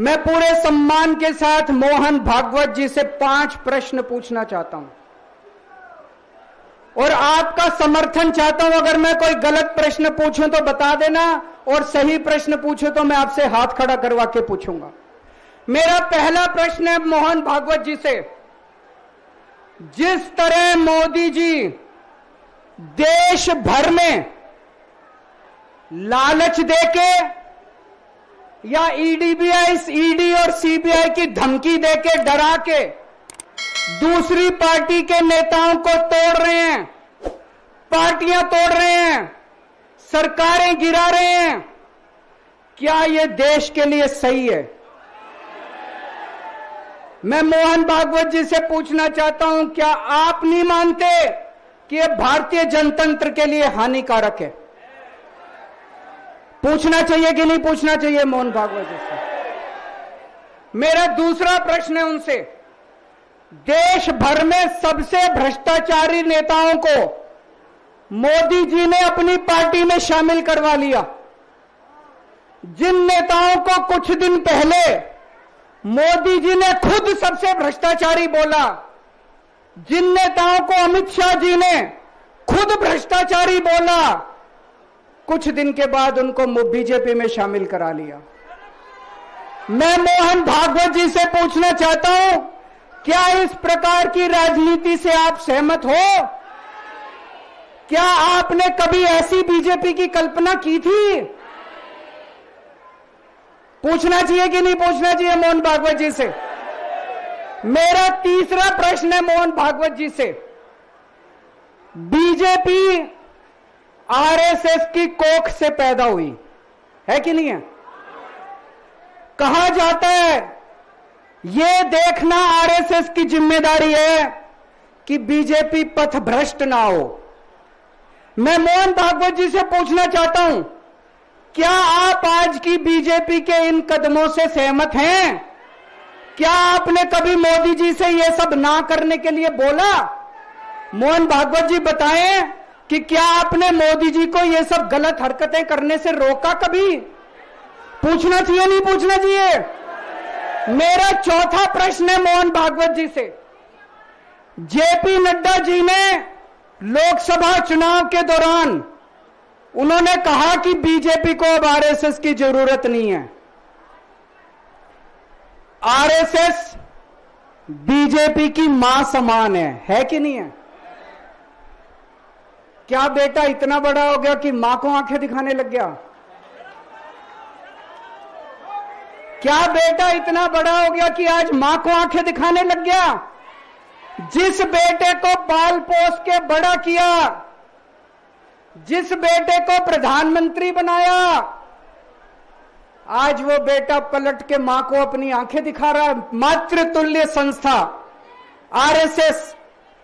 मैं पूरे सम्मान के साथ मोहन भागवत जी से 5 प्रश्न पूछना चाहता हूं और आपका समर्थन चाहता हूं। अगर मैं कोई गलत प्रश्न पूछूं तो बता देना, और सही प्रश्न पूछूं तो मैं आपसे हाथ खड़ा करवा के पूछूंगा। मेरा पहला प्रश्न है मोहन भागवत जी से। जिस तरह मोदी जी देश भर में लालच देके या ईडी और सीबीआई की धमकी देके, डरा के दूसरी पार्टी के नेताओं को तोड़ रहे हैं, पार्टियां तोड़ रहे हैं, सरकारें गिरा रहे हैं, क्या यह देश के लिए सही है? मैं मोहन भागवत जी से पूछना चाहता हूं, क्या आप नहीं मानते कि यह भारतीय जनतंत्र के लिए हानिकारक है? पूछना चाहिए कि नहीं पूछना चाहिए मोहन भागवत जी से? मेरा दूसरा प्रश्न है उनसे। देश भर में सबसे भ्रष्टाचारी नेताओं को मोदी जी ने अपनी पार्टी में शामिल करवा लिया। जिन नेताओं को कुछ दिन पहले मोदी जी ने खुद सबसे भ्रष्टाचारी बोला, जिन नेताओं को अमित शाह जी ने खुद भ्रष्टाचारी बोला, कुछ दिन के बाद उनको बीजेपी में शामिल करा लिया। मैं मोहन भागवत जी से पूछना चाहता हूं, क्या इस प्रकार की राजनीति से आप सहमत हो? क्या आपने कभी ऐसी बीजेपी की कल्पना की थी? पूछना चाहिए कि नहीं पूछना चाहिए मोहन भागवत जी से? मेरा तीसरा प्रश्न है मोहन भागवत जी से। बीजेपी आरएसएस की कोख से पैदा हुई है कि नहीं है? कहा जाता है यह देखना आरएसएस की जिम्मेदारी है कि बीजेपी पथभ्रष्ट ना हो। मैं मोहन भागवत जी से पूछना चाहता हूं, क्या आप आज की बीजेपी के इन कदमों से सहमत हैं? क्या आपने कभी मोदी जी से यह सब ना करने के लिए बोला? मोहन भागवत जी बताएं कि क्या आपने मोदी जी को यह सब गलत हरकतें करने से रोका कभी? पूछना चाहिए नहीं पूछना चाहिए? मेरा चौथा प्रश्न है मोहन भागवत जी से। जेपी नड्डा जी ने लोकसभा चुनाव के दौरान उन्होंने कहा कि बीजेपी को अब आरएसएस की जरूरत नहीं है। आरएसएस बीजेपी की मां समान है कि नहीं है? क्या बेटा इतना बड़ा हो गया कि मां को आंखें दिखाने लग गया? क्या बेटा इतना बड़ा हो गया कि आज मां को आंखें दिखाने लग गया? जिस बेटे को पाल पोस के बड़ा किया, जिस बेटे को प्रधानमंत्री बनाया, आज वो बेटा पलट के मां को अपनी आंखें दिखा रहा है। मातृतुल्य संस्था आरएसएस,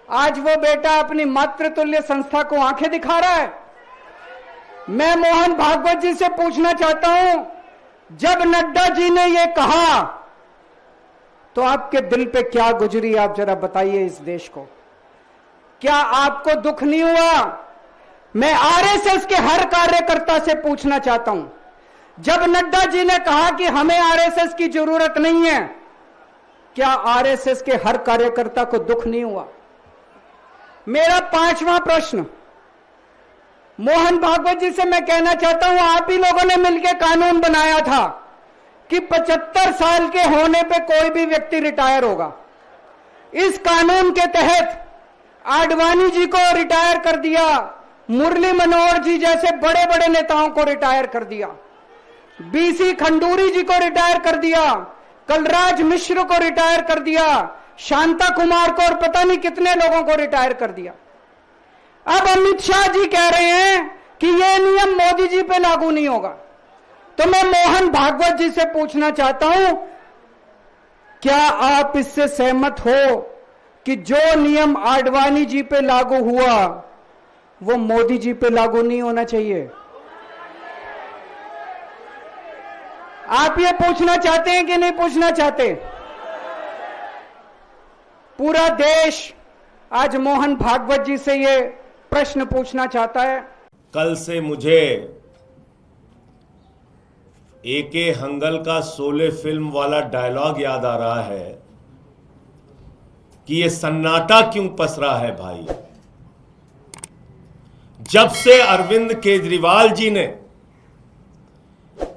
आज वो बेटा अपनी मातृतुल्य संस्था को आंखें दिखा रहा है। मैं मोहन भागवत जी से पूछना चाहता हूं, जब नड्डा जी ने यह कहा तो आपके दिल पे क्या गुजरी, आप जरा बताइए इस देश को। क्या आपको दुख नहीं हुआ? मैं आरएसएस के हर कार्यकर्ता से पूछना चाहता हूं, जब नड्डा जी ने कहा कि हमें आरएसएस की जरूरत नहीं है, क्या आरएसएस के हर कार्यकर्ता को दुख नहीं हुआ? मेरा पांचवा प्रश्न मोहन भागवत जी से मैं कहना चाहता हूं, आप ही लोगों ने मिलकर कानून बनाया था कि 75 साल के होने पे कोई भी व्यक्ति रिटायर होगा। इस कानून के तहत आडवाणी जी को रिटायर कर दिया, मुरली मनोहर जी जैसे बड़े बड़े नेताओं को रिटायर कर दिया, बीसी खंडूरी जी को रिटायर कर दिया, कलराज मिश्र को रिटायर कर दिया, शांता कुमार को और पता नहीं कितने लोगों को रिटायर कर दिया। अब अमित शाह जी कह रहे हैं कि यह नियम मोदी जी पे लागू नहीं होगा। तो मैं मोहन भागवत जी से पूछना चाहता हूं, क्या आप इससे सहमत हो कि जो नियम आडवाणी जी पे लागू हुआ वो मोदी जी पे लागू नहीं होना चाहिए? आप ये पूछना चाहते हैं कि नहीं पूछना चाहते? पूरा देश आज मोहन भागवत जी से ये प्रश्न पूछना चाहता है। कल से मुझे एके हंगल का शोले फिल्म वाला डायलॉग याद आ रहा है कि ये सन्नाटा क्यों पसरा है भाई। जब से अरविंद केजरीवाल जी ने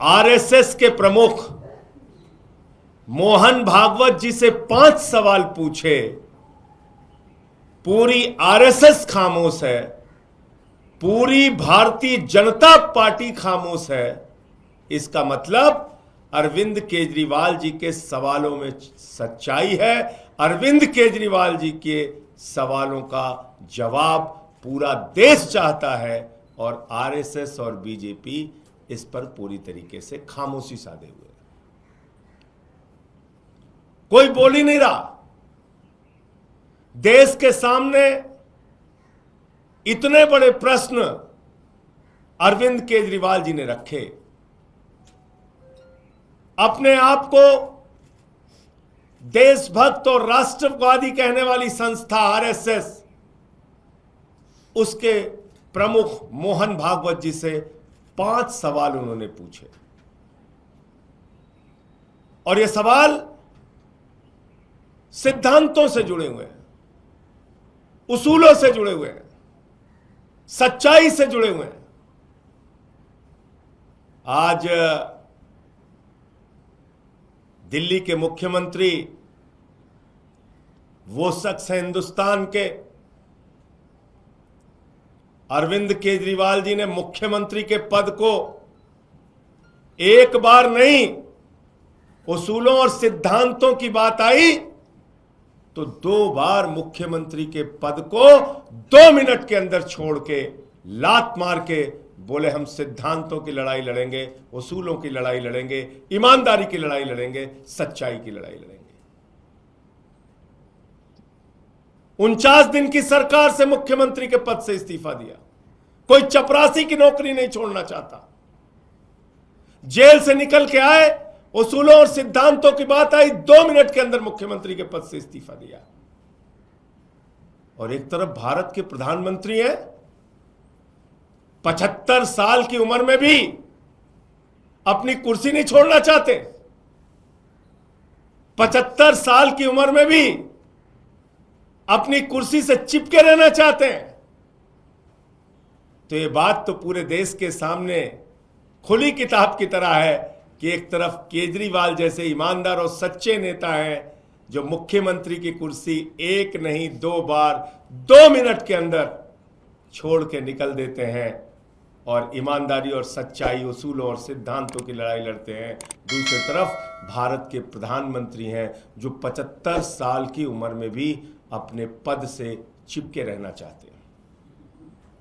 आरएसएस के प्रमुख मोहन भागवत जी से 5 सवाल पूछे, पूरी आरएसएस खामोश है, पूरी भारतीय जनता पार्टी खामोश है। इसका मतलब अरविंद केजरीवाल जी के सवालों में सच्चाई है। अरविंद केजरीवाल जी के सवालों का जवाब पूरा देश चाहता है और आरएसएस और बीजेपी इस पर पूरी तरीके से खामोशी साधे हुए। कोई बोल ही नहीं रहा। देश के सामने इतने बड़े प्रश्न अरविंद केजरीवाल जी ने रखे। अपने आप को देशभक्त और राष्ट्रवादी कहने वाली संस्था आरएसएस, उसके प्रमुख मोहन भागवत जी से 5 सवाल उन्होंने पूछे और ये सवाल सिद्धांतों से जुड़े हुए हैं, उसूलों से जुड़े हुए हैं, सच्चाई से जुड़े हुए हैं। आज दिल्ली के मुख्यमंत्री वो शख्स हैं हिंदुस्तान के, अरविंद केजरीवाल जी ने मुख्यमंत्री के पद को एक बार नहीं, उसूलों और सिद्धांतों की बात आई तो 2 बार मुख्यमंत्री के पद को 2 मिनट के अंदर छोड़ के लात मार के बोले हम सिद्धांतों की लड़ाई लड़ेंगे, उसूलों की लड़ाई लड़ेंगे, ईमानदारी की लड़ाई लड़ेंगे, सच्चाई की लड़ाई लड़ेंगे। 49 दिन की सरकार से मुख्यमंत्री के पद से इस्तीफा दिया। कोई चपरासी की नौकरी नहीं छोड़ना चाहता। जेल से निकल के आए, उसूलों और सिद्धांतों की बात आई, 2 मिनट के अंदर मुख्यमंत्री के पद से इस्तीफा दिया। और एक तरफ भारत के प्रधानमंत्री हैं, 75 साल की उम्र में भी अपनी कुर्सी नहीं छोड़ना चाहते। 75 साल की उम्र में भी अपनी कुर्सी से चिपके रहना चाहते हैं। तो ये बात तो पूरे देश के सामने खुली किताब की तरह है कि एक तरफ केजरीवाल जैसे ईमानदार और सच्चे नेता हैं जो मुख्यमंत्री की कुर्सी 1 नहीं 2 बार 2 मिनट के अंदर छोड़ के निकल देते हैं और ईमानदारी और सच्चाई, उसूलों और सिद्धांतों की लड़ाई लड़ते हैं। दूसरी तरफ भारत के प्रधानमंत्री हैं जो 75 साल की उम्र में भी अपने पद से चिपके रहना चाहते हैं।